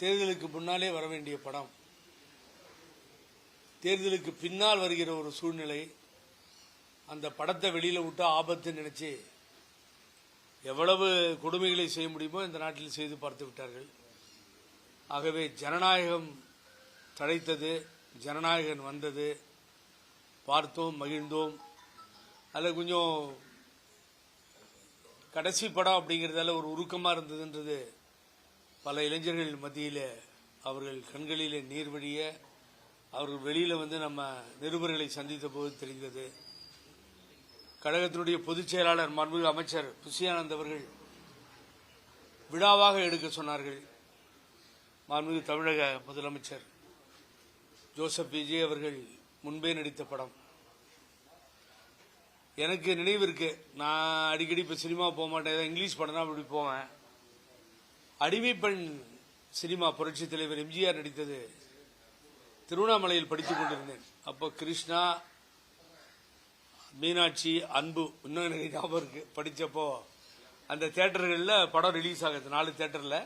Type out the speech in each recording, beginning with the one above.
தேர்தலுக்கு முன்னாலே வர வேண்டிய படம் தேர்தலுக்கு பின்னால் வருகிற ஒரு சூழ்நிலை. அந்த படத்தை வெளியில விட்டா ஆபத்து நினைச்சு எவ்வளவு கொடுமைகளை செய்ய முடியுமோ இந்த நாட்டில் செய்து பார்த்து விட்டார்கள். ஆகவே ஜனநாயகம் தழைத்தது, ஜனநாயகன் வந்தது, பார்த்தோம், மகிழ்ந்தோம். அதில் கொஞ்சம் கடைசி படம் அப்படிங்கிறதால ஒரு உருக்கமாக இருந்ததுன்றது பல இளைஞர்கள் மத்தியில் அவர்கள் கண்களிலே நீர் வழிய அவர்கள் வெளியில் வந்து நம்ம நிருபர்களை சந்தித்த போது தெரிந்தது. கழகத்தினுடைய பொதுச் செயலாளர் மாண்புமிகு அமைச்சர் புசியானந்த் அவர்கள் விழாவாக எடுக்க சொன்னார்கள். மாண்புமிகு தமிழக முதலமைச்சர் ஜோசப் விஜய் அவர்கள் முன்பே நடித்த படம் எனக்கு நினைவு இருக்கு. நான் அடிக்கடி இப்போ சினிமா போக மாட்டேன், இங்கிலீஷ் படம் தான் அப்படி போவேன். அடிமைப்பெண் சினிமா புரட்சி தலைவர் எம்ஜிஆர் நடித்தது திருவண்ணாமலையில் படித்துக் கொண்டிருந்தேன். அப்போ கிருஷ்ணா, மீனாட்சி, அன்பு இன்னும் எனக்கு ஞாபகம் இருக்கு. படித்தப்போ அந்த தியேட்டர்களில் படம் ரிலீஸ் ஆகுது. 4 தியேட்டரில்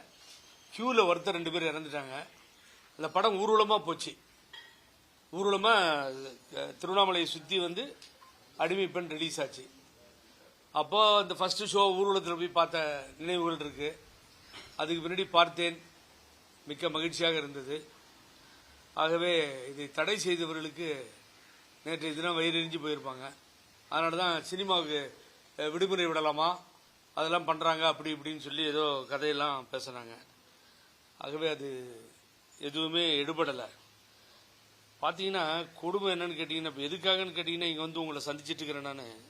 கியூவில் ஒருத்தர் 2 பேர் இறந்துட்டாங்க. அந்த படம் ஊர்வலமாக போச்சு. ஊர்வலமாக திருவண்ணாமலையை சுற்றி வந்து அடிமைப்பெண் ரிலீஸ் ஆச்சு. அப்போ அந்த ஃபர்ஸ்ட் ஷோ ஊர்வலத்தில் போய் பார்த்த நினைவுகள் இருக்கு. அதுக்கு பின்னாடி பார்த்தேன், மிக்க மகிழ்ச்சியாக இருந்தது. ஆகவே இதை தடை செய்தவர்களுக்கு நேற்றைய தினம் வயிறெறிஞ்சு போயிருப்பாங்க. அதனால தான் சினிமாவுக்கு விடுமுறை விடலாமா, அதெல்லாம் பண்ணுறாங்க அப்படி இப்படின்னு சொல்லி ஏதோ கதையெல்லாம் பேசுனாங்க. ஆகவே அது எதுவுமே எடுபடலை. பார்த்தீங்கன்னா கொடுமை என்னன்னு கேட்டீங்கன்னா, இப்போ எதுக்காகன்னு கேட்டீங்கன்னா, இங்கே வந்து உங்களை சந்திச்சுட்டு இருக்கிறேன் நான்.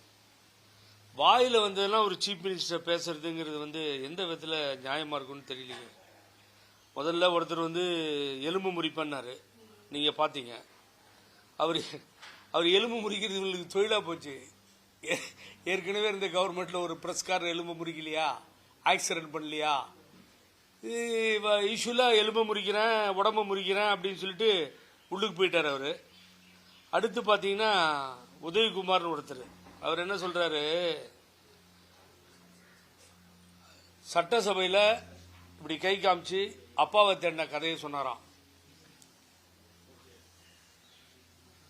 வாயில் வந்ததெல்லாம் ஒரு சீஃப் மினிஸ்டர் பேசுறதுங்கிறது வந்து எந்த விதத்தில் நியாயமாக இருக்குன்னு தெரியலையே. முதல்ல ஒருத்தர் வந்து எலும்பு முறிப்பண்ணாரு, நீங்கள் பார்த்தீங்க. அவர் எலும்பு முறிக்கிறது இவங்களுக்கு தொழிலாக போச்சு. ஏற்கனவே இருந்த கவர்மெண்ட்டில் ஒரு பிரஸ்காரர் எலும்பு முறிக்கலையா, ஆக்சிடென்ட் பண்ணலையா, யூஸ்வலாக எலும்பு முறிக்கிறேன், உடம்பு முறிக்கிறேன் அப்படின்னு சொல்லிட்டு உள்ளுக்கு போயிட்டார் அவர். அடுத்து பார்த்தீங்கன்னா உதயகுமார்னு ஒருத்தர், அவர் என்ன சொல்றாரு, சட்டசபையில் இப்படி கை காமிச்சு அப்பாவை தேடின கதையை சொன்னாராம்.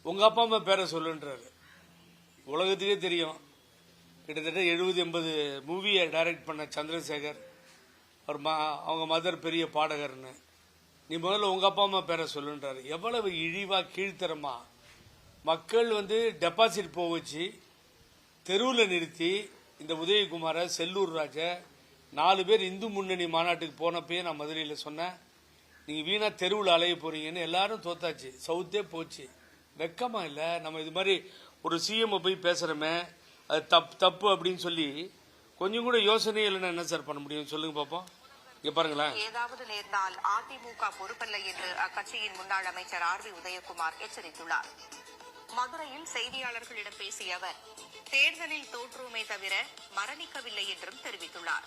உங்க அப்பா அம்மா பேரை சொல்லுன்றாரு. உலகத்துக்கே தெரியும், கிட்டத்தட்ட 70-80 மூவியை டைரக்ட் பண்ண சந்திரசேகர், அவங்க மதர் பெரிய பாடகர்னு. நீ முதல்ல உங்க அப்பா அம்மா பேரை சொல்லுன்றாரு. எவ்வளவு இழிவா கீழ்த்தரமா மக்கள் வந்து டெபாசிட் போக வச்சு தெருவில் நிறுத்தி இந்த உதயகுமார, செல்லூர் ராஜ 4 பேர் இந்து முன்னணி மாநாட்டுக்கு போனப்பயே நான் மதுரையில் சொன்னேன், நீங்க வீணா தெருவில் அலைய போறீங்கன்னு. எல்லாரும் தோத்தாச்சு, சவுத்தே போச்சு. வெக்கமா இல்ல? நம்ம இது மாதிரி ஒரு சிஎம் போய் பேசுறோமே, அது தப்பு அப்படின்னு சொல்லி கொஞ்சம் கூட யோசனை இல்லைன்னா என்ன சார் பண்ண முடியும் சொல்லுங்க பாப்போம். இங்க பாருங்களேன். ஏதாவது நேர்ந்தால் அதிமுக பொறுப்பல்ல என்று அக்கட்சியின் முன்னாள் அமைச்சர் ஆர்.பி. உதயகுமார் எச்சரித்துள்ளார். மதுரையில் செய்தியாளர்களிடம் பேசிய அவர், தேர்தலில் தோற்றுமே தவிர மரணிக்கவில்லை என்றும் தெரிவித்துள்ளார்.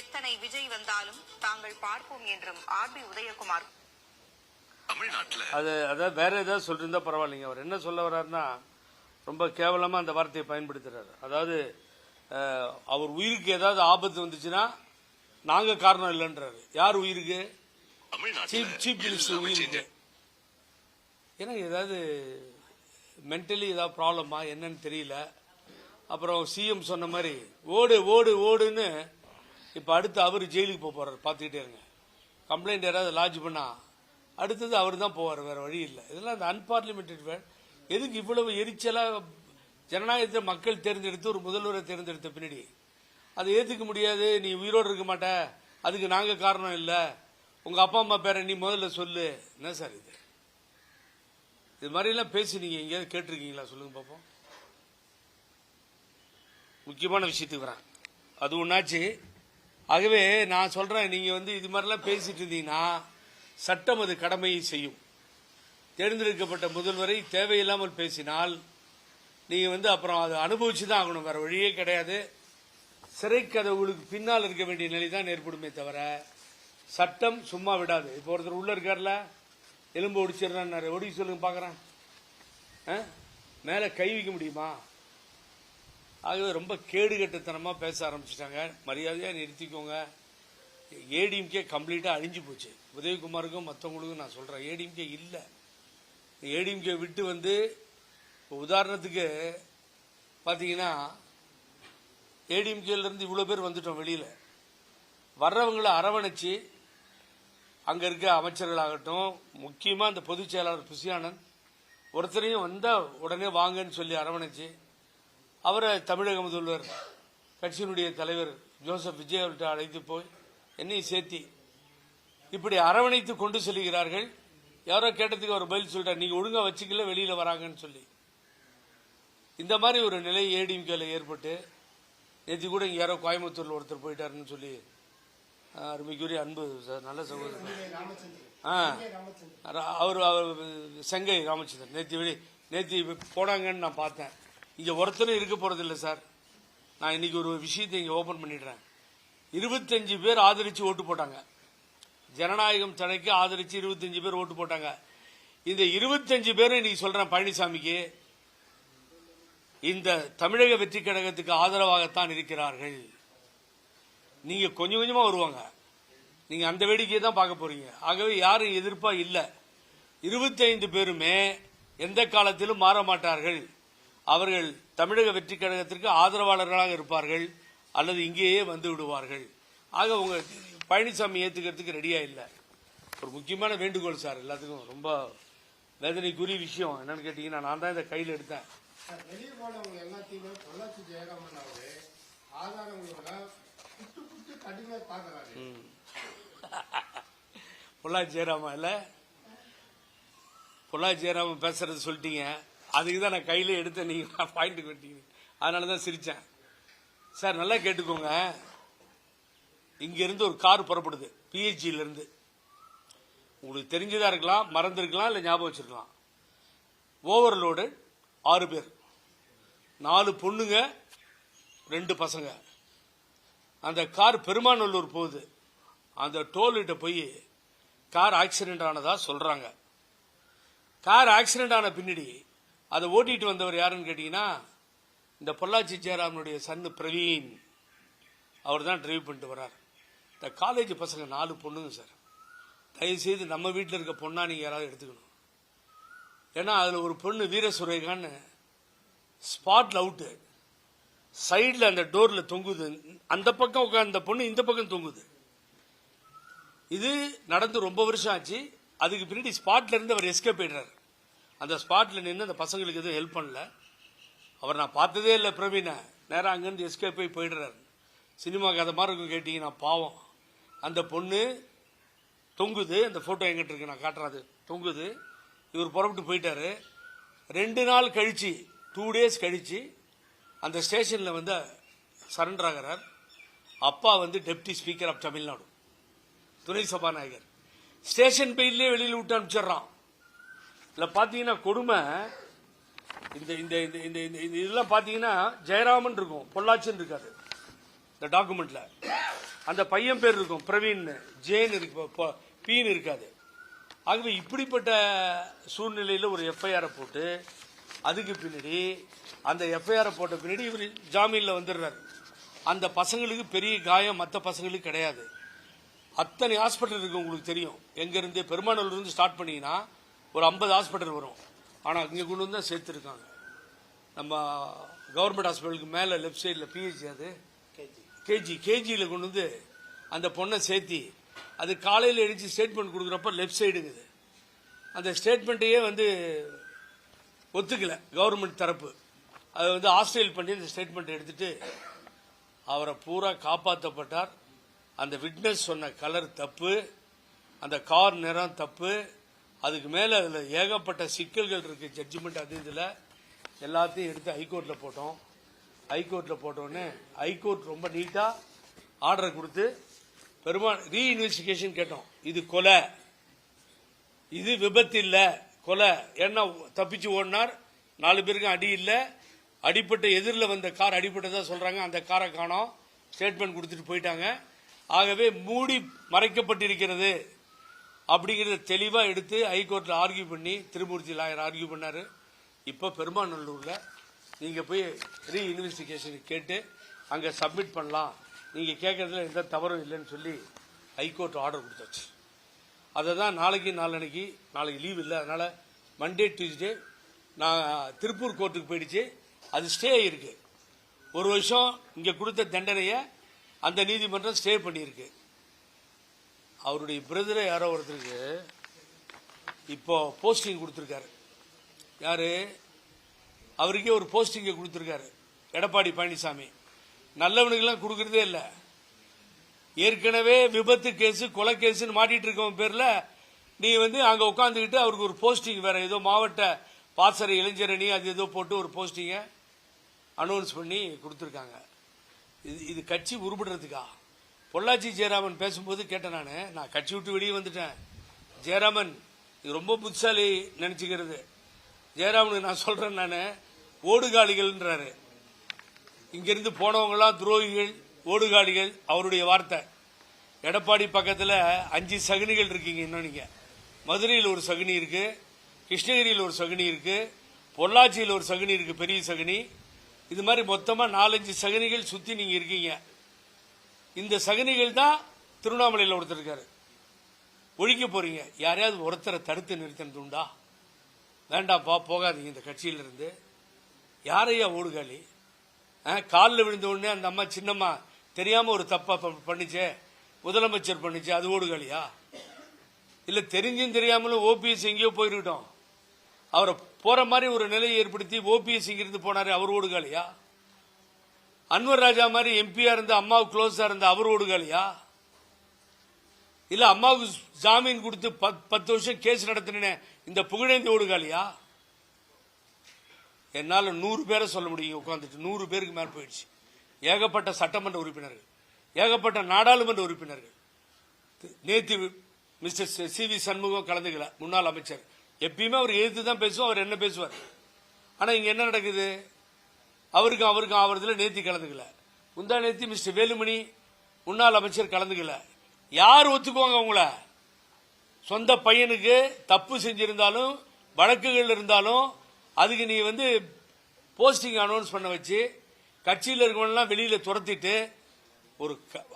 எத்தனை விஜய் வந்தாலும் தாங்கள் பார்ப்போம் என்றும் ஆர்.பி. உதயகுமார் அதாவது வேற ஏதாவது சொல்லிருந்தா பரவாயில்லைங்க. அவர் என்ன சொல்ல வர்றாருன்னா, ரொம்ப கேவலமா அந்த வார்த்தையை பயன்படுத்துறாரு. அதாவது அவர் உயிருக்கு ஏதாவது ஆபத்து வந்துச்சுன்னா நாங்க காரணம் இல்லைன்றாரு. யார் உயிருக்கு? சீஃப் மினிஸ்டர் உயிருக்கு. ஏன்னா ஏதாவது மென்டலி ஏதாவது ப்ராப்ளமா என்னன்னு தெரியல. அப்புறம் சிஎம் சொன்ன மாதிரி ஓடு ஓடு ஓடுன்னு இப்ப அடுத்து அவர் ஜெயிலுக்கு போறாரு. பார்த்துக்கிட்டே இருங்க. கம்ப்ளைண்ட் யாராவது லாட்ஜ் பண்ணா அடுத்தது அவர் தான் போவார், வேற வழி இல்லை. இதெல்லாம் அந்த அன்பார்லிமெண்டட் வேர்ட். எதுக்கு இவ்வளவு எரிச்சலா? ஜனநாயகத்தை மக்கள் தேர்ந்தெடுத்து ஒரு முதல்வரை தேர்ந்தெடுத்த பின்னாடி அதை ஏத்துக்க முடியாது. நீ உயிரோடு இருக்க மாட்ட, அதுக்கு நாங்க காரணம் இல்ல, உங்க அப்பா அம்மா பேரை நீ முதல்ல சொல்லு. என்ன சார் இது? இது மாதிரி எல்லாம் பேசி நீங்க எங்கேயாவது கேட்டிருக்கீங்களா? சொல்லுங்க பாப்போம். முக்கியமான விஷயத்துக்கு வரேன், அது ஒன்னாச்சு. ஆகவே நான் சொல்றேன், நீங்க வந்து இது மாதிரிலாம் பேசிட்டு இருந்தீங்கன்னா சட்டம் அது கடமையை செய்யும். தேர்ந்தெடுக்கப்பட்ட முதல்வரை தேவையில்லாமல் பேசினால் நீங்க வந்து அப்புறம் அதை அனுபவிச்சுதான் ஆகணும், வேற வழியே கிடையாது. சிறை கதவுகளுக்கு பின்னால் இருக்க வேண்டிய நிலை தான் ஏற்படுமே தவிர சட்டம் சும்மா விடாது. இப்போ ஒருத்தர் உள்ள இருக்கார்ல, எலும்பு ஒடிச்சிடறாரு, ஒடிக்க சொல்லுங்க பாக்குறேன், மேல கை வைக்க முடியுமா? ஆகவே ரொம்ப கேடுகட்டுத்தனமா பேச ஆரம்பிச்சிட்டாங்க. மரியாதையா நிறுத்திக்கோங்க. ஏடிஎம்கே கம்ப்ளீட்டாக அழிஞ்சு போச்சு. உதயகுமாருக்கும் மற்றவங்களுக்கும் நான் சொல்கிறேன், ஏடிஎம்கே இல்லை. ஏடிஎம்கே விட்டு வந்து இப்போ உதாரணத்துக்கு பார்த்தீங்கன்னா ஏடிஎம்கேலேருந்து இவ்வளோ பேர் வந்துட்டோம். வெளியில் வர்றவங்களை அரவணைச்சு அங்கே இருக்க அமைச்சர்களாகட்டும், முக்கியமாக அந்த பொதுச் செயலாளர் புசியானந்த் ஒருத்தரையும் வந்தால் உடனே வாங்கன்னு சொல்லி அரவணைச்சு அவரை தமிழக முதல்வர் கட்சியினுடைய தலைவர் ஜோசப் விஜய் அவர்கிட்ட அழைத்து போய் என்னையும் சேர்த்தி இப்படி அரவணைத்து கொண்டு செல்கிறார்கள். யாரோ கேட்டதுக்கு அவர் பதில் சொல்லிட்டார், நீங்க ஒழுங்கா வச்சுக்கல வெளியில வராங்கன்னு சொல்லி. இந்த மாதிரி ஒரு நிலை ஏடிஎம்கேல ஏற்பட்டு நேற்று கூட இங்க யாரோ கோயம்புத்தூர்ல ஒருத்தர் போயிட்டாருன்னு சொல்லி அருமைக்குரிய அன்பு நல்ல சகோதரர் அவர் செங்கை ராமச்சந்திரன் நேற்று போனாங்கன்னு நான் பார்த்தேன். இங்க ஒருத்தரும் இருக்க போறது இல்லை சார். நான் இன்னைக்கு ஒரு விஷயத்தை இங்க ஓபன் பண்ணிடுறேன். 25 பேர் ஆதரிச்சு ஓட்டு போட்டாங்க. ஜனநாயகம் தடைக்கு ஆதரிச்சு 25 பேர் ஓட்டு போட்டாங்க. இந்த 25 பேரும் இன்னைக்கு சொல்றேன், பழனிசாமிக்கு இந்த தமிழக வெற்றி கழகத்துக்கு ஆதரவாகத்தான் இருக்கிறார்கள். நீங்க கொஞ்சம் கொஞ்சமா வருவாங்க, நீங்க அந்த வேடிக்கையை தான் பார்க்க போறீங்க. ஆகவே யாரும் எதிர்ப்பா இல்ல. 25 பேருமே எந்த காலத்திலும் மாற மாட்டார்கள். அவர்கள் தமிழக வெற்றி கழகத்திற்கு ஆதரவாளர்களாக இருப்பார்கள் அல்லது இங்கேயே வந்து விடுவார்கள். ஆக உங்க பழனிசாமி ஏத்துக்கிறதுக்கு ரெடியா இல்ல. ஒரு முக்கியமான வேண்டுகோள் சார், எல்லாத்துக்கும் ரொம்ப வேதனைக்குரிய விஷயம் என்னன்னு கேட்டீங்கன்னா, நான் தான் இதை கையில் எடுத்தேன். வெளியே போனவங்க எல்லாத்தையுமே பொள்ளாச்சி ஜெயராமன் அவரு ஆதாரங்களோட கடுமையா பாக்குறாரு. பொள்ளாச்சி ஜெயராமன் இல்ல, பொள்ளாச்சி ஜெயராமன் பேசுறது சொல்லிட்டீங்க, அதுக்கு தான் நான் கையில எடுத்தேன். நீங்க பாயிண்ட் கட்டிங்க, அதனாலதான் சிரிச்சேன். சார் நல்லா கேட்டுக்கோங்க, இங்க இருந்து ஒரு கார் புறப்படுது பிஹெச்ல இருந்து. உங்களுக்கு தெரிஞ்சதா இருக்கலாம், மறந்துருக்கலாம், இல்ல ஞாபகம் வச்சிருக்கலாம். ஓவர்லோடு 6 பேர், 4 பொண்ணுங்க 2 பசங்க. அந்த கார் பெருமாநல்லூர் போகுது. அந்த டோல்கிட்ட போய் கார் ஆக்சிடென்ட் ஆனதா சொல்றாங்க. கார் ஆக்சிடென்ட் ஆன பின்னாடி அதை ஓட்டிட்டு வந்தவர் யாருன்னு கேட்டீங்கன்னா, இந்த பொள்ளாச்சி ஜெயராமனுடைய சன்னு பிரவீன், அவர் தான் டிரைவ் பண்ணிட்டு வர்றார். இந்த காலேஜ் பசங்க 4 பொண்ணுங்க சார். தயவுசெய்து நம்ம வீட்டில் இருக்க பொண்ணா நீங்க யாராவது எடுத்துக்கணும். ஏன்னா அதுல ஒரு பொண்ணு வீரசுரேகான்னு ஸ்பாட்ல அவுட்டு, சைட்ல அந்த டோர்ல தொங்குது. அந்த பக்கம் உட்கார்ந்த பொண்ணு இந்த பக்கம் தொங்குது. இது நடந்து ரொம்ப வருஷம் ஆச்சு. அதுக்கு பின்னாடி ஸ்பாட்ல இருந்து அவர் எஸ்கேப் ஆயிடுறாரு. அந்த ஸ்பாட்ல நின்று அந்த பசங்களுக்கு எதுவும் ஹெல்ப் பண்ணல. அவர் நான் பார்த்ததே இல்லை பிரவீனை. நேரம் அங்கிருந்து எஸ்கேப் ஆகி போயிடுறாரு. சினிமா கதை மாதிரி இருக்கும் கேட்டீங்கன்னா பாவம். அந்த பொண்ணு தொங்குது. அந்த போட்டோ எங்கிட்ட இருக்கு, நான் காட்டுறாது. தொங்குது. இவர் புறப்பட்டு போயிட்டாரு. 2 நாள் கழிச்சு, 2 days கழிச்சு அந்த ஸ்டேஷன்ல வந்து சரண்டர் ஆகிறார். அப்பா வந்து டெப்டி ஸ்பீக்கர் ஆஃப் தமிழ்நாடு, துணை சபாநாயகர். ஸ்டேஷன் பெயிலே வெளியில் விட்டு அனுப்பிச்சிடறான். இதுல பாத்தீங்கன்னா கொடுமை. இந்த இந்த இந்த இதெல்லாம் பாத்தீங்கன்னா ஜெயராமன் இருக்கும், பொள்ளாச்சின்னு இருக்காது இந்த டாக்குமெண்ட்ல. அந்த பையன் பேர் இருக்கும் பிரவீன், ஜெயின் இருக்கு, பீன் இருக்காது. ஆகவே இப்படிப்பட்ட சூழ்நிலையில ஒரு எஃப்ஐஆர் போட்டு, அதுக்கு பின்னாடி அந்த எஃப்ஐஆர் போட்ட பின்னாடி இவர் ஜாமீன்ல வந்துடுறாரு. அந்த பசங்களுக்கு பெரிய காயம் மற்ற பசங்களுக்கு கிடையாது. அத்தனை ஹாஸ்பிட்டல் இருக்கு, உங்களுக்கு தெரியும். எங்க இருந்து பெருமாநல்லூர் இருந்து ஸ்டார்ட் பண்ணீங்கன்னா ஒரு 50 ஹாஸ்பிட்டல் வரும். ஆனா இங்க கொண்டு வந்து தான் சேர்த்துருக்காங்க. நம்ம கவர்மெண்ட் ஹாஸ்பிட்டலுக்கு மேல லெப்ட் சைட்ல பிஹெச்சி, அது கேஜியில கொண்டு வந்து அந்த பொண்ணை சேர்த்தி, அது காலையில் எழுச்சி ஸ்டேட்மெண்ட் கொடுக்குறப்ப லெப்ட் சைடுங்குது. அந்த ஸ்டேட்மெண்ட்டையே வந்து ஒத்துக்கல கவர்மெண்ட் தரப்பு. அதை வந்து ஆஸ்திரேல் பண்ணி அந்த ஸ்டேட்மெண்ட் எடுத்துட்டு அவரை பூரா காப்பாற்றப்பட்டார். அந்த விட்னஸ் சொன்ன கலர் தப்பு, அந்த கார் நிறம் தப்பு. அதுக்கு மேல அதுல ஏகப்பட்ட சிக்கல்கள் இருக்கு. ஜட்ஜ்மெண்ட் அது இதுல எல்லாத்தையும் எடுத்து ஹைகோர்ட்ல போட்டோம். ஹைகோர்ட்ல போட்டோன்னே ஹைகோர்ட் ரொம்ப நீட்டா ஆர்டர் கொடுத்து ரீஇன்வெஸ்டிகேஷன் கேட்டோம். இது கொலை, இது விபத்து இல்ல, கொலை. ஏன்னா தப்பிச்சு ஓடினார், 4 பேருக்கு அடி இல்ல, அடிப்பட்ட எதிரில் வந்த கார் அடிப்பட்டதா சொல்றாங்க. அந்த காரை காணோம், ஸ்டேட்மெண்ட் கொடுத்துட்டு போயிட்டாங்க. ஆகவே மூடி மறைக்கப்பட்டிருக்கிறது அப்படிங்கறத தெளிவா எடுத்து ஹைகோர்ட்ல ஆர்கியூ பண்ணி, திருமூர்த்தி லாயர் ஆர்கியூ பண்ணாரு. இப்ப பெருமாநல்லூர்ல நீங்க போய் ரீஇன்வெஸ்டிகேஷன் கேட்டு அங்க சப்மிட் பண்ணலாம், நீங்க கேட்கறதுல எந்த தவறும் இல்லைன்னு சொல்லி ஹைகோர்ட் ஆர்டர் கொடுத்தாச்சு. அதை தான் நாளைக்கு லீவ் இல்லை, அதனால மண்டே டியூஸ்டே நான் திருப்பூர் கோர்ட்டுக்கு போயிடுச்சு. அது ஸ்டே ஆயிருக்கு. 1 வருஷம் இங்க கொடுத்த தண்டனையை அந்த நீதிமன்றம் ஸ்டே பண்ணியிருக்கு. அவருடைய பிரதரை யாரோ ஒருத்தருக்கு இப்போ போஸ்டிங் கொடுத்துருக்காரு. யாரு? அவருக்கே ஒரு போஸ்டிங்கை கொடுத்துருக்காரு எடப்பாடி பழனிசாமி. நல்லவனுக்கெல்லாம் கொடுக்கறதே இல்லை. ஏற்கனவே விபத்து கேஸ் கொலை கேஸ்ன்னு மாட்டிட்டு இருக்கவன் பேர்ல நீ அங்க உட்காந்துக்கிட்டு அவருக்கு ஒரு போஸ்டிங் வேற ஏதோ மாவட்ட பாசறை இளைஞரணி அது ஏதோ போட்டு ஒரு போஸ்டிங்கை அனௌன்ஸ் பண்ணி கொடுத்துருக்காங்க. இது கட்சி உருப்பிடுறதுக்கா? பொள்ளாச்சி ஜெயராமன் பேசும்போது கேட்டேன் நான் கட்சி விட்டு வெளியே வந்துட்டேன். ஜெயராமன் இது ரொம்ப புத்திசாலி நினைச்சுக்கிறது. ஜெயராமனுக்கு நான் சொல்றேன், நான் ஓடுகாலிகள்ன்றாரு. இங்கிருந்து போனவங்களாம் துரோகிகள், ஓடுகாலிகள் அவருடைய வார்த்தை. எடப்பாடி பக்கத்தில் 5 சகுனிகள் இருக்கீங்க. இன்னும் நீங்க மதுரையில் ஒரு சகுனி இருக்கு, கிருஷ்ணகிரியில் ஒரு சகுனி இருக்கு, பொள்ளாச்சியில் ஒரு சகுனி இருக்கு, பெரிய சகுனி. இது மாதிரி மொத்தமா 4-5 சகுனிகள் சுத்தி நீங்க இருக்கீங்க. இந்த சகுனிகள் தான் திருவண்ணாமலையில் ஒருத்தர் இருக்காரு. ஒழிக்க போறீங்க. யாரையாவது ஒருத்தரை தடுத்து நிறுத்தினது உண்டா? வேண்டாம்ப்பா, போகாதீங்க இந்த கட்சியில இருந்து. யாரையா ஓடுகாலி? காலில் விழுந்த உடனே அந்த அம்மா சின்னம்மா தெரியாம ஒரு தப்பா பண்ணிச்சே, முதலமைச்சர் பண்ணிச்சு, அது ஓடுகாலியா? இல்ல தெரிஞ்சும் தெரியாமலும் ஓபிஎஸ் எங்கேயோ போயிருக்கட்டும், அவரை போற மாதிரி ஒரு நிலையை ஏற்படுத்தி ஓபிஎஸ் இங்கிருந்து போனாரு, அவர் ஓடுகாலியா? அன்வர் ராஜா மாதிரி எம்பியா இருந்த அம்மாவுக்கு க்ளோஸா இருந்த அவர் ஓடுகாலியா? இல்ல அம்மாவுக்கு ஜாமீன் கொடுத்து 10 வருஷம் கேஸ் நடத்தின இந்த புகழேந்தி ஓடுகாலியா? என்னால 100 பேரை சொல்ல முடியும் உட்காந்துட்டு. 100 பேருக்கு மேல போயிடுச்சு. ஏகப்பட்ட சட்டமன்ற உறுப்பினர்கள், ஏகப்பட்ட நாடாளுமன்ற உறுப்பினர்கள். நேற்று மிஸ்டர் சி.வி. சண்முகம் கலந்துக்கல, முன்னாள் அமைச்சர். எப்பயுமே அவர் எதிர்த்து தான் பேசுவோம், அவர் என்ன பேசுவார். ஆனா இங்க என்ன நடக்குது? அவருக்கும் ஆவறதுல நேத்தி கலந்துக்கல. முந்தா நேத்தி மிஸ்டர் வேலுமணி முன்னாள் அமைச்சர் கலந்துக்கல. யார் ஒத்துக்குவாங்க உங்கள? சொந்த பையனுக்கு தப்பு செஞ்சிருந்தாலும் வழக்குகள் இருந்தாலும் அதுக்கு நீ போஸ்டிங் அனௌன்ஸ் பண்ண வச்சு கட்சியில் இருக்கவங்கலாம் வெளியில துரத்திட்டு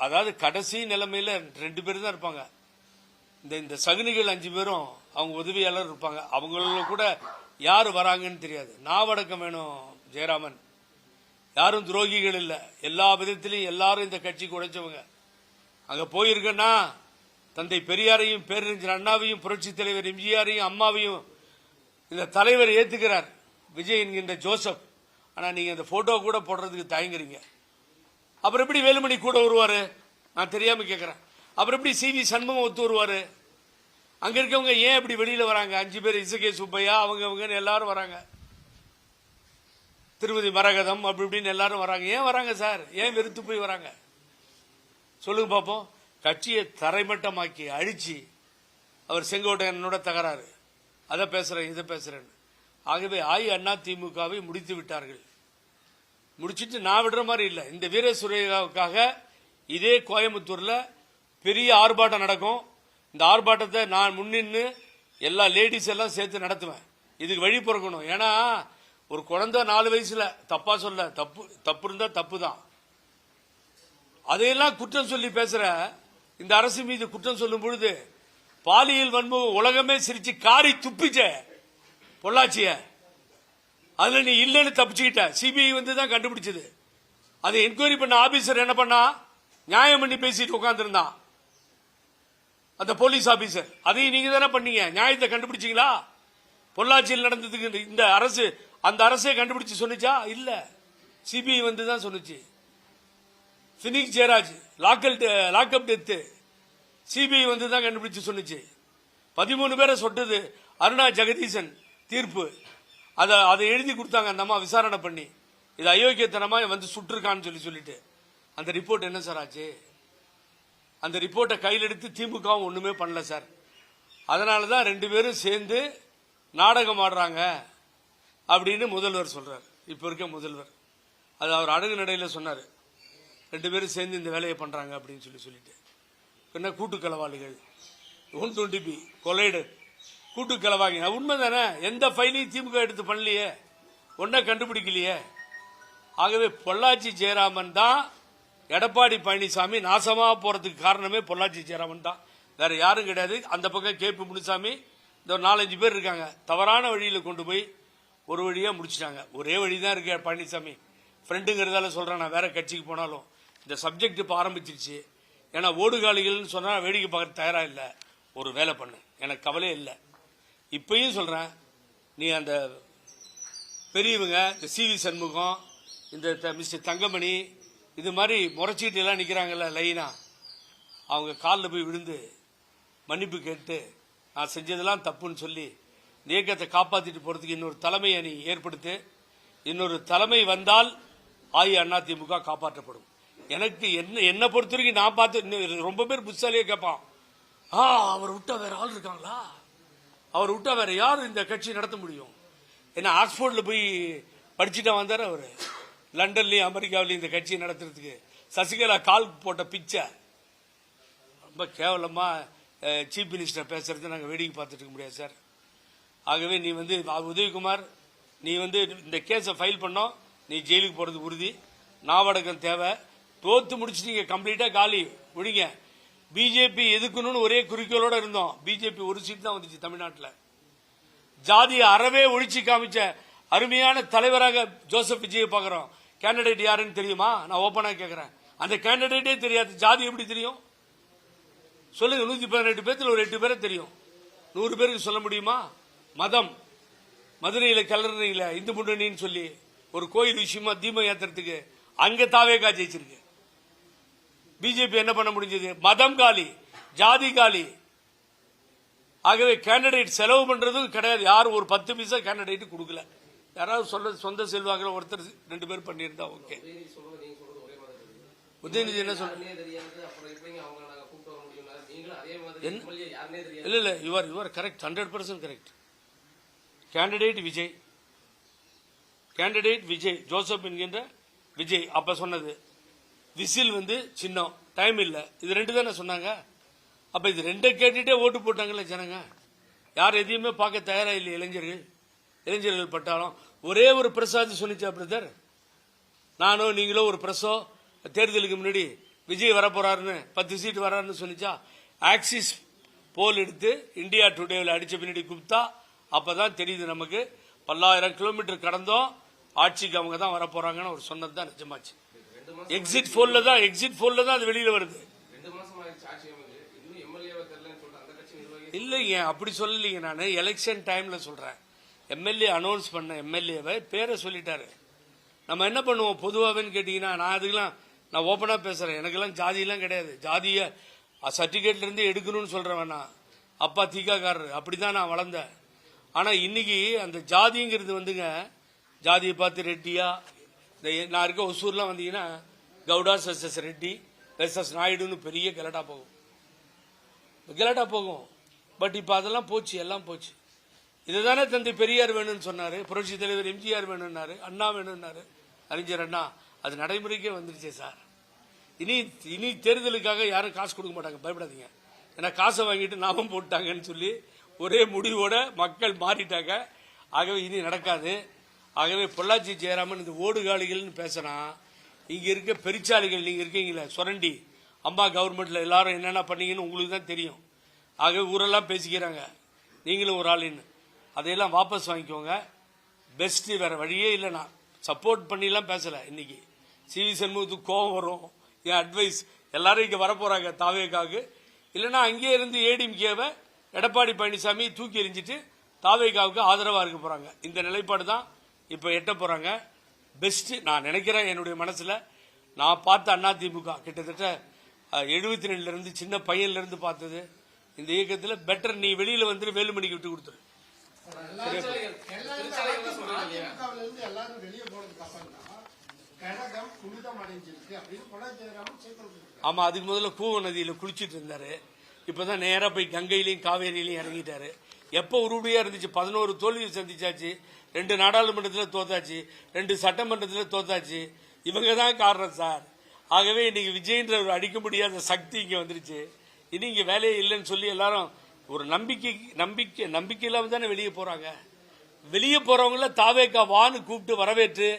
அதாவது கடைசி நிலைமையில 2 பேர் தான் இருப்பாங்க. இந்த சகுனிகள் 5 பேரும் அவங்க உதவியாளர் இருப்பாங்க. அவங்கள கூட யாரு வராங்கன்னு தெரியாது. நாவடக்கம் வேணும் ஜெயராமன். யாரும் துரோகிகள் இல்ல. எல்லா விதத்திலையும் எல்லாரும் இந்த கட்சிக்கு உழைச்சவங்க. அங்க போயிருக்கன்னா தந்தை பெரியாரையும் பேரறிஞர் அண்ணாவையும் புரட்சி தலைவர் எம்ஜிஆரையும் அம்மாவையும் இந்த தலைவர் ஏத்துக்கிறார், விஜய் என்கின்ற ஜோசப். ஆனா நீங்க இந்த போட்டோ கூட போடுறதுக்கு தயங்குறீங்க. அப்புறம் எப்படி வேலுமணி கூட வருவாரு? நான் தெரியாம கேட்கிறேன். அப்புறம் எப்படி சி.வி. சண்முகம் ஒத்து வருவாரு? அங்க இருக்கவங்க ஏன் இப்படி வெளியில வராங்க? 5 பேர், இசகே சுப்பையா அவங்க எல்லாரும் வராங்க, திருமதி மரகதம் அப்படி இப்படின்னு எல்லாரும் வராங்க. ஏன் வராங்க சார்? ஏன் வெறுத்து போய் வராங்க? சொல்லுங்க பாப்போம். கட்சியை தரைமட்டமாக்கி அழிச்சு அவர் செங்கோட்டையனோட தகராறு, அதை பேசுறேன் இதை பேசுறேன். ஆகவே அண்ணா திமுகவை முடித்து விட்டார்கள். முடிச்சிட்டு நான் விடுற மாதிரி இல்லை. இந்த வீர சுரேகாவுக்காக இதே கோயம்புத்தூர்ல பெரிய ஆர்ப்பாட்டம் நடக்கும். இந்த ஆர்ப்பாட்டத்தை நான் முன்னின்னு எல்லா லேடிஸ் எல்லாம் சேர்த்து நடத்துவேன். இதுக்கு வழி பிறக்கணும். ஏன்னா ஒரு குழந்தை 4 வயசுல, தப்பா சொல்ல, தப்பு இருந்தா தப்பு தான், அதையெல்லாம் குற்றம் சொல்லி பேசுற இந்த அரசு மீது குற்றம் சொல்லும் பொழுது பாலியல் வன்முகம் உலகமே சிரிச்சு காரி துப்பிச்ச பொள்ளாச்சிய, அதுல நீ இல்லன்னு தப்பிச்சுக்கிட்ட. சிபிஐ தான் கண்டுபிடிச்சது. அதை என்கொயரி பண்ண ஆபீசர் என்ன பண்ணா? நியாயம் பண்ணி பேசிட்டு உட்கார்ந்துருந்தான் அந்த போலீஸ் ஆபீசர். அதையும் நீங்க தானே பண்ணீங்க. நியாயத்தை கண்டுபிடிச்சீங்களா? பொள்ளாச்சியில் நடந்ததுக்கு இந்த அரசு, அந்த அரசே கண்டுபிடிச்சு சொன்னிச்சா? இல்ல, சிபிஐ தான் சொன்னிச்சு. Bennix Jayaraj lockup death CBI தான் கண்டுபிடிச்சு சொன்னிச்சு. 13 பேரை சொட்டது அருணா ஜெகதீசன் தீர்ப்பு. அதை எழுதி கொடுத்தாங்க அந்த அம்மா விசாரணை பண்ணி. இது அயோக்கியத்தனமா சுட்டிருக்கான்னு சொல்லிட்டு அந்த ரிப்போர்ட் என்ன சார் ஆச்சு? அந்த ரிப்போர்ட்டை கையில் எடுத்து திமுகவும் ஒண்ணுமே பண்ணல சார். அதனாலதான் 2 பேரும் சேர்ந்து நாடகம் ஆடுறாங்க அப்படின்னு முதல்வர் சொல்றாரு. இப்ப இருக்க முதல்வர் அது அவர் அடகு நடையில சொன்னாரு. 2 பேரும் சேர்ந்து இந்த வேலையை பண்றாங்க அப்படின்னு சொல்லிட்டு என்ன கூட்டு களவாளிகள், 120 கொலைடு கூட்டு களவாங்க. உண்மைதானே? எந்த ஃபைலையும் திமுக எடுத்து பண்ணலையே, ஒன்ன கண்டுபிடிக்கலையே. ஆகவே பொள்ளாச்சி ஜெயராமன் தான் எடப்பாடி பழனிசாமி நாசமா போறதுக்கு காரணமே பொள்ளாச்சி ஜெயராமன் தான், வேற யாரும் கிடையாது. அந்த பக்கம் கேபி முனுசாமி, இந்த 4-5 பேர் இருக்காங்க. தவறான வழியில கொண்டு போய் ஒரு வழியா முடிச்சிட்டாங்க. ஒரே வழிதான் இருக்கு பழனிசாமி ஃப்ரெண்டுங்கிறதால சொல்றேன். நான் வேற கட்சிக்கு போனாலும் இந்த சப்ஜெக்ட் இப்ப ஆரம்பிச்சிருச்சு. ஏன்னா ஓடுகாலிகள்னு சொன்னா வேடிக்கை பார்க்க தயாரா இல்ல. ஒரு வேலை பண்ணு, எனக்கு கவலையே இல்லை. இப்பயும் சொல்றேன், நீ அந்த பெரியவங்க இந்த சிவி சண்முகம், இந்த மிஸ்டர் தங்கமணி, இது மாதிரி முறைச்சீட்டு எல்லாம் நிக்கிறாங்கல்ல லைனா, அவங்க காலில் போய் விழுந்து மன்னிப்பு கேட்டு நான் செஞ்சதெல்லாம் தப்புன்னு சொல்லி இயக்கத்தை காப்பாத்திட்டு போறதுக்கு இன்னொரு தலைமையை நீ ஏற்படுத்து. இன்னொரு தலைமை வந்தால் அஇஅதிமுக காப்பாற்றப்படும். எனக்கு என்ன பொறுத்த வரைக்கும் நான் பார்த்து ரொம்ப பேர் புத்தாலியே கேட்பான், அவர் விட்டா வேற ஆள் இருக்காங்களா, அவர் விட்டா வேற யார் இந்த கட்சி நடத்த முடியும்? ஏன்னா ஆக்ஸ்போர்ட்ல போய் படிச்சுட்டா வந்தாரு அவரு, லண்டன்லயும் அமெரிக்காவிலையும் இந்த கட்சியை நடத்துறதுக்கு. சசிகலா கால் போட்ட பிச்சை ரொம்ப கேவலமா சீஃப் மினிஸ்டர் பேசுறது நாங்கள் வேடிக்கை பார்த்துட்டு இருக்க முடியாது சார். ஆகவே நீ உதயகுமார், நீ இந்த கேஸை ஃபைல் பண்ணோம், நீ ஜெயிலுக்கு போறது உறுதி. நாவடக்கம் தேவை. தோத்து முடிச்சுட்டீங்க, கம்ப்ளீட்டா காலி விடுங்க. பிஜேபி எதுக்கணும்னு ஒரே குறிக்கோளோட இருந்தோம். பிஜேபி ஒரு சீட் தான் வந்துச்சு தமிழ்நாட்டில். ஜாதியை அறவே ஒழிச்சு காமிச்ச அருமையான தலைவராக ஜோசப் விஜயை பார்க்கிறோம். கேண்டிடேட் யாருன்னு தெரியுமா? நான் ஓபனா கேட்கிறேன். அந்த கேண்டிடேட்டே தெரியாது, ஜாதி எப்படி தெரியும் சொல்லுங்க? 118 பேர்த்துல ஒரு 8 பேரை தெரியும். 100 பேருக்கு சொல்ல முடியுமா? மதம், மதுரையில கலர்றீங்களா இந்து முன்னணின்னு சொல்லி ஒரு கோயில் விஷயமா தீபம் ஏத்துறதுக்கு அங்க தாவேகா ஜெயிச்சிருக்கு. பிஜேபி என்ன பண்ண முடிஞ்சது? மதம் காலி, ஜாதி காலி. ஆகவே கேண்டிடேட் செலவு பண்றதும் கிடையாது. யாரும் ஒரு 10 பைசா கேண்டிடேட் கொடுக்கல. யாராவது சொந்த செல்வாக்கில் ஒருத்தர் 2 பேர் பண்ணியிருந்தா ஓகே. உதயநிதி என்ன சொல்ற? இல்ல your correct, 100% correct. Candidate Vijay, Joseph என்கின்ற விஜய் அப்ப சொன்னது. விசில் சின்னம், டைம் இல்ல, இது 2 தானே சொன்னாங்க. அப்ப இது 2 கேட்டுட்டே ஓட்டு போட்டாங்கல்ல ஜனங்க. யார் எதையுமே பார்க்க தயாரா இல்லை. இளைஞர்கள் பட்டாலும் ஒரே ஒரு பிரசாத் சொன்னிச்சா பிரதர், நானோ நீங்களோ ஒரு பிரசோ தேர்தலுக்கு முன்னாடி விஜய் வரப்போறாருன்னு 10 சீட் வராருன்னு சொன்னிச்சா? ஆக்சிஸ் போல் எடுத்து இந்தியா டுடேவில் அடிச்ச பின்னாடி குப்தா அப்பதான் தெரியுது நமக்கு. 10,000 கிலோமீட்டர் கடந்தோம், ஆட்சிக்கு அவங்க தான் வரப்போறாங்கன்னு ஒரு சொன்னதுதான் நிஜமாச்சு. எக்ஸிட் போல்ல தான் அது வெளியில வருது. இல்லைங்க, அப்படி சொல்லலீங்க. நான் எலெக்ஷன் டைம்ல சொல்றேன். எம்எல்ஏ அனௌன்ஸ் பண்ண எம்எல்ஏவை பேரை சொல்லிட்டாரு. நம்ம என்ன பண்ணுவோம் பொதுவாகன்னு கேட்டீங்கன்னா, நான் ஓபனா பேசுறேன். எனக்கெல்லாம் ஜாதியெல்லாம் கிடையாது. ஜாதிய சர்டிபிகேட்ல இருந்து எடுக்கணும்னு சொல்றேன். நான் அப்பா தீக்காக்காரர், அப்படிதான் நான் வளர்ந்தேன். ஆனா இன்னைக்கு அந்த ஜாதிங்கிறது ஜாதியை பார்த்து ரெட்டியா, நான் இருக்க ஒசூர்லாம் வந்தீங்கன்னா கவுடாஸ் வெர்சஸ் ரெட்டி வெர்சஸ் நாயுடுன்னு பெரிய கலாட்டா போகும். பட் இப்ப அதெல்லாம் போச்சு, எல்லாம் போச்சு. இதுதானே தந்தை பெரியார் வேணும்னு சொன்னாரு, புரட்சி தலைவர் எம்ஜிஆர் வேணும்னாரு, அண்ணா வேணும்னாரு, அறிஞர் அண்ணா. அது நடைமுறைக்கே வந்துருச்சே சார். இனி தேர்தலுக்காக யாரும் காசு கொடுக்க மாட்டாங்க, பயப்படாதீங்க. ஏன்னா காசை வாங்கிட்டு நாமம் போட்டாங்கன்னு சொல்லி ஒரே முடிவோட மக்கள் மாறிட்டாங்க. ஆகவே இனி நடக்காது. ஆகவே பொள்ளாச்சி ஜெயராமன் இந்த ஓடுகாலிகள்னு பேசினா, இங்க இருக்க பெருச்சாளிகள், நீங்க இருக்கீங்களே சுரண்டி, அம்மா கவர்மெண்ட்ல எல்லாரும் என்னென்ன பண்ணீங்கன்னு உங்களுக்கு தான் தெரியும். ஆகவே ஊரெல்லாம் பேசிக்கிறாங்க, நீங்களும் ஒரு ஆளுன்னு. அதையெல்லாம் வாபஸ் வாங்கிக்கோங்க. பெஸ்ட், வேற வழியே இல்லை. நான் சப்போர்ட் பண்ணிலாம் பேசல. இன்னைக்கு சிவி சண்முகத்துக்கு கோபம் வரும். என் அட்வைஸ், எல்லாரும் இங்க வரப்போறாங்க தாவேகாவுக்கு. இல்லைன்னா அங்கே இருந்து ஏடிஎம்கேவை எடப்பாடி பழனிசாமி தூக்கி எறிஞ்சிட்டு தாவேகாவுக்கு ஆதரவா இருக்க போறாங்க. இந்த நிலைப்பாடு தான் இப்ப எட்ட போறாங்க. பெஸ்ட் நான் நினைக்கிறேன். என்னுடைய மனசுல நான் பார்த்த அதிமுக கிட்டத்தட்ட 72 இருந்து சின்ன பையன்ல இருந்து பார்த்தது இந்த இயக்கத்தில் பெட்டர். நீ வெளியில வந்து வேலுமணிக்கு விட்டு கொடுத்துரு. ஆமா, அதுக்கு முதல்ல கூவ நதியில குளிச்சிட்டு இருந்தாரு. இப்பதான் நேரா போய் கங்கையிலையும் காவேரியிலையும் இறங்கிட்டாரு. எப்ப உருப்படியா இருந்துச்சு? 11 தோல்வியை சந்திச்சாச்சு. 2 நாடாளுமன்றத்தில் தோத்தாச்சு, 2 சட்டமன்றத்தில் தோத்தாச்சு. இவங்க தான் காரணம் சார். ஆகவே இன்னைக்கு விஜய்ன்ற ஒரு அடிக்க முடியாத சக்தி இங்க வந்துருச்சு. இனி இங்க வேலையே இல்லைன்னு சொல்லி எல்லாரும் ஒரு நம்பிக்கை இல்லாம தானே வெளியே போறாங்க. வெளியே போறவங்கள தாவேகா வான்னு கூப்பிட்டு வரவேற்று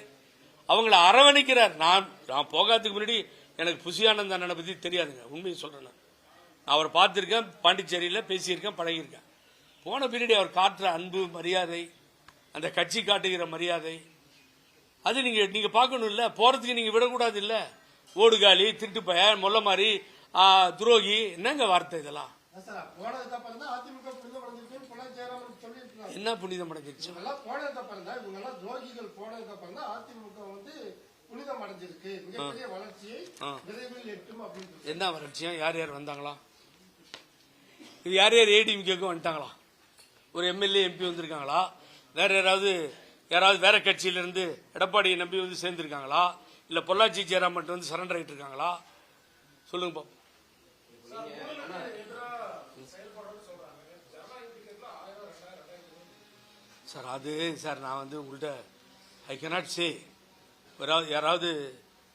அவங்களை அரவணைக்கிறார். நான் போகாததுக்கு முன்னாடி எனக்கு புஷியானந்த் அண்ணனை பற்றி தெரியாதுங்க, உண்மையை சொல்கிறேன். நான் அவரை பார்த்துருக்கேன், பாண்டிச்சேரியில் பேசியிருக்கேன், பழகியிருக்கேன். போன பீரியட் அவர் காட்டுற அன்பு மரியாதை, அந்த கட்சி காட்டுகிற மரியாதை, அது நீங்க பார்க்கணும் இல்ல. போறதுக்கு நீங்க விடக்கூடாது இல்ல. ஓடுகாலி, திருட்டு பய, மொல்ல மாதிரி, துரோகி, என்னங்க வார்த்தை இதெல்லாம்? என்ன புனிதம் அடைஞ்சிருச்சு? போனதுக்கு அப்புறம் தான் இவங்க எல்லாம் துரோகிகள் போனதுக்கு அப்புறம் தான் அதிமுக வந்து புனிதம் அடைஞ்சிருக்கு. மிகப்பெரிய வளர்ச்சியை விரைவில் எட்டும் அப்படின்னு. என்ன வளர்ச்சியா? யார் யார் வந்தாங்களா? இது யார் யார் ஏடிஎம்கேக்கும் வந்துட்டாங்களா? ஒரு எம்எல்ஏ எம்பி வந்திருக்காங்களா? வேற யாராவது வேற கட்சியிலிருந்து எடப்பாடியை நம்பி வந்து சேர்ந்திருக்காங்களா? இல்ல பொள்ளாச்சி ஜெயராம் மட்டும் வந்து சரண்டர் ஆயிட்டு இருக்காங்களா? சொல்லுங்க. சார் அது சார் நான் வந்து உங்கள்கிட்ட ஐ கேனாட் சே. யாராவது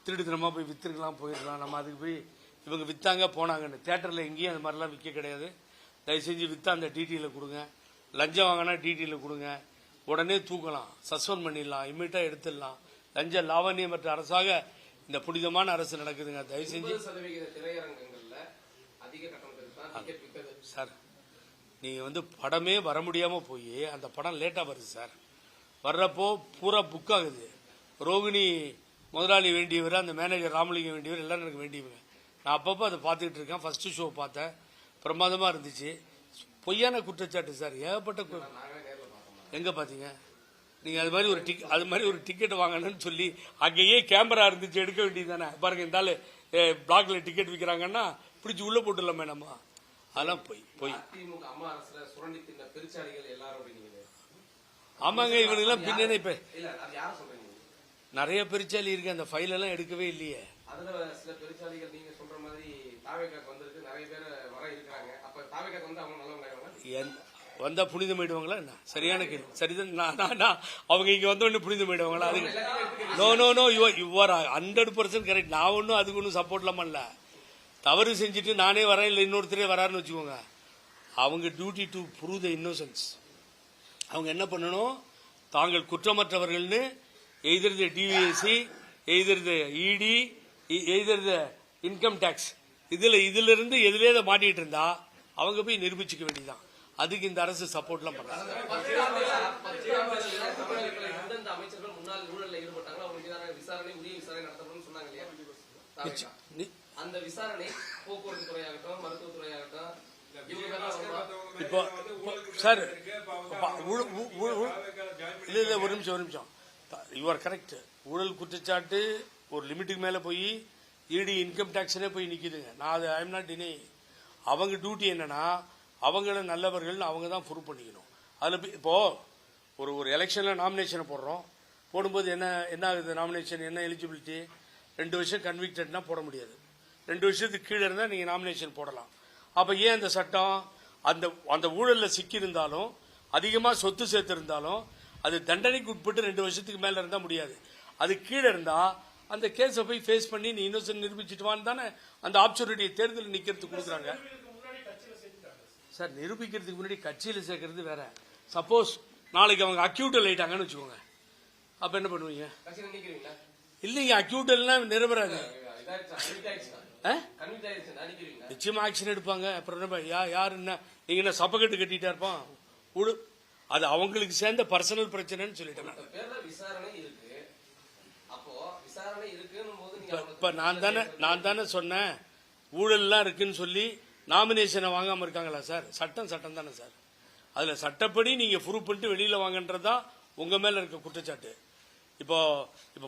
திருடுத்தனமா போய் வித்துருக்கலாம், போயிருக்கலாம். நம்ம அதுக்கு போய் இவங்க வித்தாங்க போனாங்கன்னு தியேட்டர்ல எங்கேயும் அந்த மாதிரிலாம் விற்க கிடையாது. தயவு செஞ்சு வித்தா அந்த டிடியில கொடுங்க. லஞ்சம் வாங்கினா டிடியில கொடுங்க. உடனே தூக்கலாம், சஸ்பெண்ட் பண்ணிடலாம், இம்மீடியட்டா எடுத்துடலாம். லஞ்ச லாவண்யமற்ற அரசாக இந்த புனிதமான அரசு நடக்குதுங்க. தயவு செஞ்சு சார், நீங்க வந்து படமே வர முடியாம போய் அந்த படம் லேட்டா வருது சார். வர்றப்போ பூரா புக் ஆகுது. ரோகிணி முதலாளி வேண்டியவர், அந்த மேனேஜர் ராமலிங்கம் வேண்டியவர், எல்லாரும் எனக்கு வேண்டியவங்க. நான் அப்பப்போ அதை பார்த்துக்கிட்டு இருக்கேன். ஃபர்ஸ்ட் ஷோ பார்த்தேன், பிரமாதமா இருந்துச்சு. பொய்யான குற்றச்சாட்டு சார், ஏகப்பட்ட. எங்க பாத்தீங்க நீங்க? அது மாதிரி ஒரு டிக்கெட் வாங்கணும்னு சொல்லி அங்கேயே கேமரா இருந்துச்சு, எடுக்க வேண்டியது தானே. பாருங்க, இந்த ஆளு பிளாக்ல டிக்கெட் விற்கிறாங்கன்னா பிடிச்சி உள்ள போட்டுலாமே நம்ம. அதெல்லாம் போய் ஆமாங்க, இவனுக்கு எல்லாம் பின்னணி இப்ப நிறைய பெருச்சாலி இருக்கு. அந்த ஃபைல் எல்லாம் எடுக்கவே இல்லையே. வந்தா புனிதம் ஆயிடுவாங்களா என்ன? சரியான கேள்வி. சரிதான். அவங்க இங்க வந்த உடனே புனிதம் ஆயிடுவாங்களா? அது நோ யுவர் 100% கரெக்ட். நான் ஒன்னும் அதுக்கு ஒன்னும் சப்போர்ட்லாம் பண்ணல. தவறு செஞ்சுட்டு நானே வரேன், இல்ல இன்னொருத்தரே வராருன்னு வச்சுக்கோங்க. அவங்க duty to prove the innocence. அவங்க என்ன பண்ணணும்? தாங்கள் குற்றமற்றவர்கள்னு either the DVSC, either the ED, either the income tax, இதுல இருந்து எதுலேயே மாட்டிட்டு இருந்தா அவங்க போய் நிரூபிச்சுக்க வேண்டியதான். அதுக்கு இந்த அரசு சப்போர்ட்லாம் பண்ணாங்க. இப்போ சார் இல்ல ஒரு நிமிஷம், யூஆர் கரெக்ட். ஊழல் குற்றச்சாட்டு ஒரு லிமிட்டுக்கு மேல போய் இடி இன்கம் டாக்ஸ்னே போய் நிக்குதுங்க. நான் அது ஐ எம் நாட் டினை. அவங்க டியூட்டி என்னன்னா, அவங்கள நல்லவர்கள் அவங்க தான் ப்ரூவ் பண்ணிக்கணும். அதுல இப்போ ஒரு எலெக்ஷன்ல நாமினேஷன் போடும்போது என்ன ஆகுது? நாமினேஷன் என்ன எலிஜிபிலிட்டி? 2 வருஷம் கன்விக்டட்னா போட முடியாது. 2 வருஷத்துக்கு கீழே இருந்தா நீங்க நாமினேஷன் போடலாம். அப்ப ஏன் அந்த சட்டம்? அந்த ஊழல்ல சிக்கி இருந்தாலும், அதிகமா சொத்து சேர்த்து இருந்தாலும், அது தண்டனைக்கு உட்பட்டு 2 வருஷத்துக்கு மேல இருந்தா முடியாது. அது கீழே இருந்தா அந்த கேஸை போய் ஃபேஸ் பண்ணி நீ இன்னொசன்ட் நிரூபிச்சுட்டு வான்னு தானே அந்த ஆப்பர்ச்சுனிட்டி தேர்தல் நிக்கிறதுக்கு கொடுக்குறாங்க. சார், நிரூபிக்கிறதுக்கு முன்னாடி கட்சியில சேர்க்கறது வேற. சப்போஸ் நாளைக்கு அவங்க அக்யூட்டல் ஆயிட்டாங்கன்னு வச்சுக்கோங்க, அப்ப என்ன பண்ணுவீங்க? இல்லைங்க, அக்யூட்டல் நிரபராது. நிச்சயமா ஆக்ஷன் எடுப்பாங்க. அப்புறம் யாரு என்ன நீங்க என்ன சப்பக்கட்டு கட்டிட்டா இருப்பான்? அது அவங்களுக்கு சேர்ந்த பர்சனல் பிரச்சனைன்னு சொல்லிட்டேன். இப்ப நான் தானே சொன்னேன், ஊழல்லாம் இருக்குன்னு சொல்லி நாமினேஷனை வாங்காம இருக்காங்களா சார்? சட்டம் தானே சார். அதுல சட்டப்படி நீங்க ப்ரூவ் பண்ணிட்டு வெளியில வாங்கன்றதுதான் உங்க மேல இருக்க குற்றச்சாட்டு. இப்போ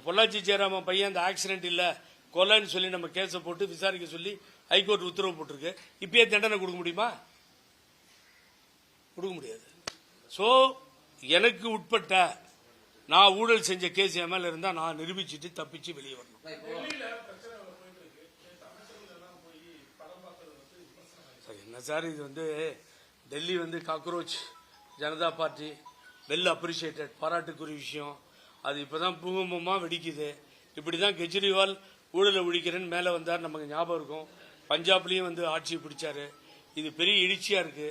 பொள்ளாச்சி ஜெயராமன் பையன் அந்த ஆக்சிடென்ட் இல்ல கொலைன்னு சொல்லி நம்ம கேஸை போட்டு விசாரிக்க சொல்லி ஹைகோர்ட் உத்தரவு போட்டிருக்கு. இப்பயே தண்டனை கொடுக்க முடியுமா? கொடுக்க முடியாது. சோ எனக்கு உட்பட்ட நான் ஊழல் செஞ்ச கேஸ் என் மேல இருந்தா நான் நிரூபிச்சுட்டு தப்பிச்சு வெளியே வரணும். என்ன சார் இது வந்து டெல்லி வந்து cockroach Janata party well appreciated, பாராட்டுக்குரிய விஷயம். அது இப்பதான் பூகம்பமா வெடிக்குது. இப்படிதான் கெஜ்ரிவால் ஊழலை ஒழிக்கிறேன்னு மேல வந்தார், நமக்கு ஞாபகம் இருக்கும். பஞ்சாப்லயும் வந்து ஆட்சியை பிடிச்சாரு. இது பெரிய எழுச்சியா இருக்கு.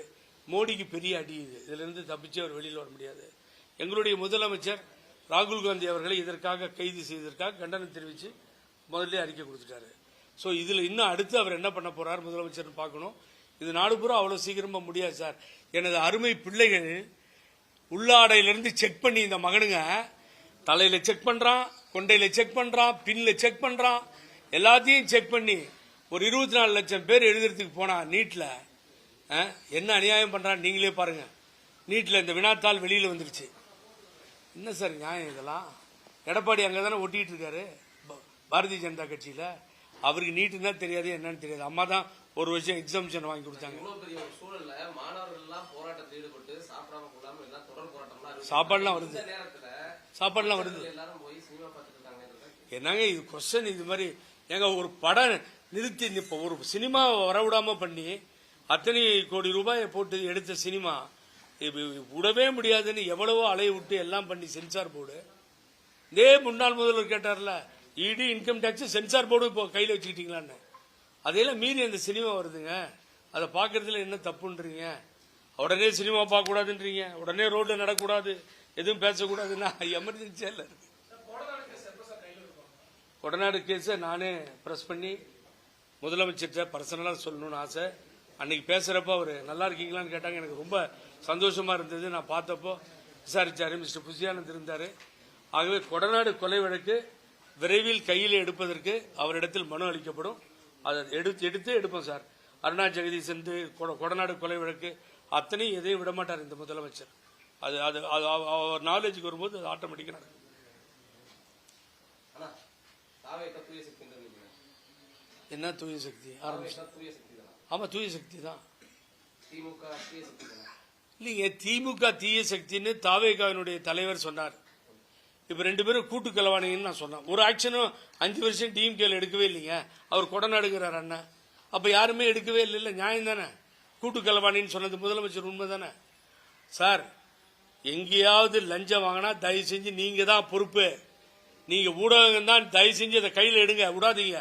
மோடிக்கு பெரிய அடி. இதுல இருந்து தப்பிச்சு அவர் வெளியில் வர முடியாது. எங்களுடைய முதலமைச்சர் ராகுல் காந்தி அவர்களை இதற்காக கைது செய்ததற்காக கண்டனம் தெரிவித்து முதல்ல அறிக்கை கொடுத்துட்டாரு. ஸோ இதில் இன்னும் அடுத்து அவர் என்ன பண்ண போறார் முதலமைச்சர்னு பார்க்கணும். இது நாடு பூரா அவ்வளோ சீக்கிரமா முடியாது சார். எனது அருமை பிள்ளைகள் உள்ளாடையிலிருந்து செக் பண்ணி இந்த மகனுங்க தலையில செக் பண்றான், கொண்டையில செக் பண்றான், பின்ல செக் பண்றான், எல்லாத்தையும் செக் பண்ணி ஒரு 24 லட்சம் பேர் எழுதுறதுக்கு போனா நீட்ல என்ன அநியாயம் பண்றான் நீங்களே பாருங்க. நீட்ல இந்த வினாத்தாள் வெளியில வந்துருச்சு. என்ன சார் நியாயம் இதெல்லாம்? எடப்பாடி அங்கதானே ஒட்டிட்டு இருக்காரு பாரதிய ஜனதா கட்சியில. அவருக்கு நீட்டுன்னா தெரியாது, என்னன்னு தெரியாது. அம்மா தான் ஒரு வருஷம் எக்ஸாம்ஷன் வாங்கி கொடுத்தாங்க. சாப்பாடுலாம் வருது, சாப்பாடுலாம் வருது. என்னங்க இது கொஸ்டின்? இது மாதிரி எங்க ஒரு படம் நிறுத்தி இப்ப ஒரு சினிமா வரவிடாம பண்ணி அத்தனை கோடி ரூபாயை போட்டு எடுத்த சினிமா விடவே முடியாதுன்னு எவ்வளவோ அலைய விட்டு எல்லாம் பண்ணி சென்சார் போர்டு. இதே முன்னாள் முதல்வர் கேட்டார்ல, இடி இன்கம் டாக்ஸ் சென்சார் போர்டு இப்போ கையில் வச்சுக்கிட்டீங்களான்னு. அதையெல்லாம் மீறி அந்த சினிமா வருதுங்க. அதை பார்க்கறதுல என்ன தப்புன்றீங்க? உடனே சினிமா பார்க்க கூடாதுன்றீங்க, உடனே ரோட்ல நடக்கூடாது, எதுவும் பேசக்கூடாதுன்னா எமர்ஜென்சியா இல்ல இருக்கு. கொடநாடு கேஸை நானே பிரஸ் பண்ணி முதலமைச்சர்கிட்ட பர்சனலா சொல்லணும்னு ஆசை. அன்னைக்கு பேசுறப்ப அவர் நல்லா இருக்கீங்களான்னு கேட்டாங்க. எனக்கு ரொம்ப சந்தோஷமா இருந்தது. நான் பார்த்தப்போ விசாரிச்சாரு, மிஸ்டர் புசியானந்த் இருந்தாரு. ஆகவே கொடநாடு கொலை வழக்கு விரைவில் கையில் எடுப்பதற்கு அவரிடத்தில் மனு அளிக்கப்படும். அதை எடுத்து எடுப்போம் சார். அருணா ஜெகதீஷ் கொடநாடு கொலை வழக்கு அத்தனையும் எதையும் விடமாட்டார் இந்த முதலமைச்சர். அது அது அவர் நாலேஜுக்கு வரும்போது அது ஆட்டோமேட்டிக்கா நடக்கும். என்ன தூய சக்தி ஆரம்பிச்சு? ஆமா தூய சக்தி தான். இல்லைங்க, திமுக தீய சக்தின்னு தாவேகாவினுடைய தலைவர் சொன்னார். இப்ப 2 பேரும் கூட்டு கலவாணின்னு நான் சொன்னேன். ஒரு ஆக்ஷனும் 5 வருஷம் டிஎம்கேல எடுக்கவே இல்லைங்க. அவர் கொடநாடுகிறார் அண்ணன். அப்ப யாருமே எடுக்கவே இல்லை. நியாயம் தானே? கூட்டு கலவாணின்னு சொன்னது முதலமைச்சர் உண்மை தானே சார்? எங்கேயாவது லஞ்சம் வாங்கினா தயவு செஞ்சு நீங்க தான் பொறுப்பு. நீங்க ஊடகம் தான் தயவு செஞ்சு அதை கையில் எடுங்க, விடாதீங்க.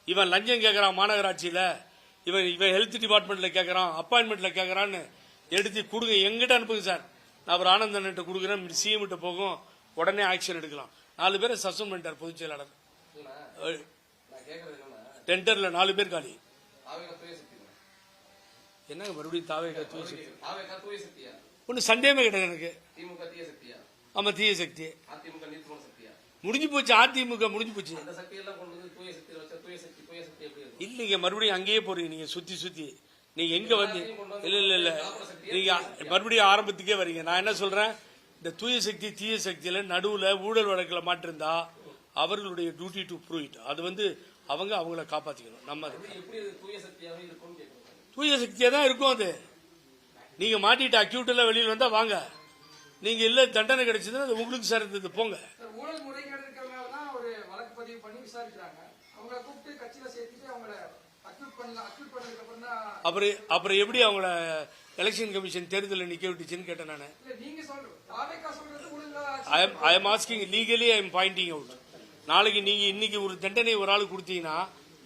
இவன் லஞ்சம் கேட்கறான் மாநகராட்சியில, இவன் ஹெல்த் டிபார்ட்மெண்ட்ல கேட்கறான், அப்பாயின்மெண்ட்ல கேட்கறான்னு எடுத்து கொடுங்க, எங்கிட்ட அனுப்புங்க சார். நான் ஒரு ஆனந்தன் கொடுக்குறேன், சிஎம் கிட்ட போகும், உடனே ஆக்ஷன் எடுக்கலாம். 4 பேரை சஸ்பெண்ட் பண்ணிட்டார் பொதுச் செயலாளர். டெண்டர்ல 4 பேர் காலி. என்னங்க மறுபடியும் தாவேகா தூய சக்தி? ஒன்னும் சந்தேகமே கிடையாது எனக்கு. ஆமா தீய சக்தி முடிஞ்சு போச்சு. அதிமுக முடிஞ்சு போச்சு. இல்லைங்க, மறுபடியும் அங்கேயே போறீங்க நீங்க, சுத்தி சுத்தி. நீங்க எங்க வந்து இல்ல நீங்க மறுபடியும் ஆரம்பத்துக்கே வரீங்க. நான் என்ன சொல்றேன், இந்த தூய சக்தி தீய சக்தியில நடுவுல ஊழல் வழக்குல மாட்டிருந்தா அவர்களுடைய டியூட்டி டு ப்ரூவ் இட். அது வந்து அவங்கள காப்பாத்திக்கணும். நம்ம தூய சக்தியா தான் இருக்கும். அது நீங்க மாட்டிட்டு அக்யூட் எல்லாம் வெளியில் வந்தா வாங்க, நீங்க இல்ல தண்டனை கிடைச்சதுன்னா அது உங்களுக்கு சார் இருந்தது போங்க. ஊழல் முறைகேடுக்காக தான் ஒரு வழக்கு பதிவு பண்ணி விசாரிக்கிறாங்க. அவங்கள கூப்பிட்டு கட்சியில சேர்த்துட்டு அவங்கள அக்யூட் பண்ணதுக்கு அப்புறம் தான் அப்புறம் எப்படி அவங்கள எலெக்ஷன் கமிஷன் தேர்தலில் நிக்க விட்டுச்சுன்னு கேட்டேன் நான். நீங்க சொல்றது I am asking legally, I am Poynting out. நாளைக்கு நீங்க இன்னைக்கு ஒரு தண்டனை ஒரு ஆள் கொடுத்தீங்கன்னா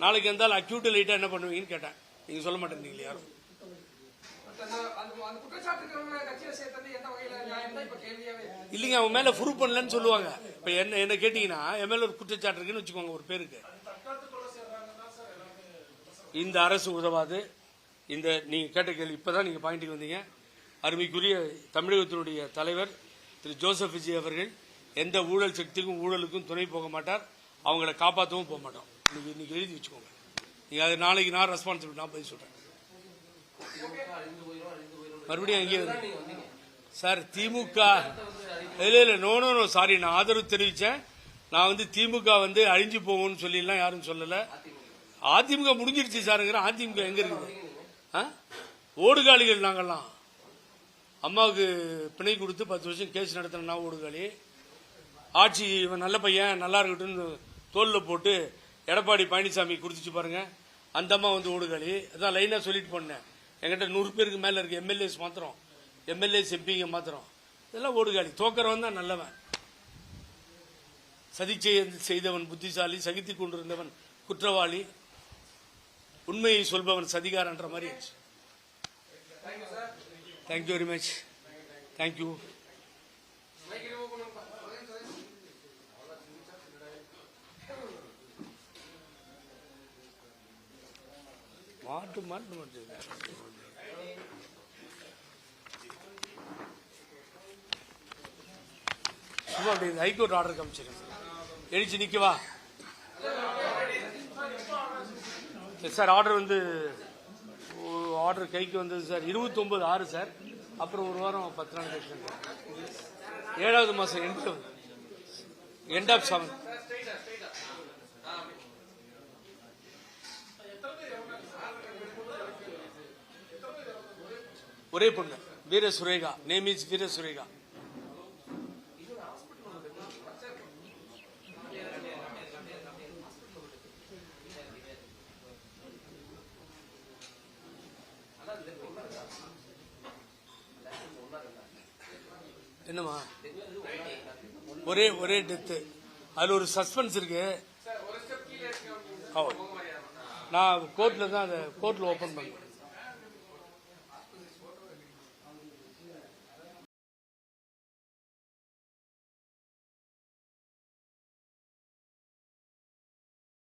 நாளைக்கு இருந்தாலும் அக்யூட் லைட்டா என்ன பண்ணுவீங்கன்னு கேட்டேன். நீங்க சொல்ல மாட்டேன் யாரும். இல்லைங்க, அவன் மேல ப்ரூவ் பண்ணலன்னு சொல்லுவாங்க. இப்ப என்ன கேட்டீங்கன்னா என் மேல ஒரு குற்றச்சாட்டு இருக்குன்னு வச்சுக்கோங்க ஒரு பேருக்கு. இந்த அரசு உதவாது. இந்த நீங்க கேட்ட கேள்வி இப்பதான் நீங்க பாயிண்ட்டுக்கு வந்தீங்க. அருமைக்குரிய தமிழகத்தினுடைய தலைவர் திரு ஜோசப் விஜய் அவர்கள் எந்த ஊழல் சக்திக்கும் ஊழலுக்கும் துணை போக மாட்டார். அவங்களை காப்பாற்றவும் போக மாட்டோம். இன்னைக்கு எழுதி வச்சுக்கோங்க. நீங்க அது நாளைக்கு நான் ரெஸ்பான்சிபிலிட்டி நான் பதில் சொல்றேன். மறுபடியும் அங்கேயே சார் திமுக இல்ல நோ சாரி, நான் ஆதரவு தெரிவிச்சேன். நான் வந்து திமுக வந்து அழிஞ்சு போகும்னு சொல்லிலாம் யாரும் சொல்லல. அதிமுக முடிஞ்சிருச்சு சாருங்கிற. அதிமுக எங்க இருக்குது? ஓடுகாலிகள் நாங்கெல்லாம். அம்மாவுக்கு பிணை கொடுத்து 10 வருஷம் கேஸ் நடத்தினா ஓடுகாலி. ஆட்சி இவன் நல்ல பையன் நல்லா இருக்கட்டும்னு தோல்ல போட்டு எடப்பாடி பழனிசாமி கொடுத்துச்சு பாருங்க, அந்த அம்மா வந்து ஓடுகாலி. அதான் லைனா சொல்லிட்டு போனேன். என்கிட்ட 100 பேருக்கு மேல இருக்கு எம்எல்ஏஸ் மாத்திரம், எம்எல்ஏஸ் எம்பிங்க மாத்திரம். இதெல்லாம் ஓடுகாலி. தோக்கறவன் தான் நல்லவன். சதி செய்தவன் புத்திசாலி, சகித்துக் கொண்டிருந்தவன் குற்றவாளி, உண்மையை சொல்பவன் சதிகாரன்ற மாதிரி. Thank you very much. தேங்க்யூ. மாட்டு மாட்டு மாட்டு சும்மா அப்படி ஹைகோர்ட் ஆர்டர் காமிச்சிருக்கேன் எழுச்சி நிக்கவா சார் ஆர்டர் வந்து ஆர்டர் கைக்கு வந்தது சார் 29/6 சார். அப்புறம் ஒரு வாரம் 10 நாள் கழிச்சு 7வது மாசம் எண்ட் ஆஃப் 7. ஒரே பொண்ணு வீர சுரேகா. நேம் இஸ் வீர சுரேகா. என்னமா ஒரே டெத்து. அதுல ஒரு சஸ்பென்ஸ் இருக்கு. நான் கோர்ட்ல தான் அதை கோர்ட்ல ஓபன் பண்ணேன்.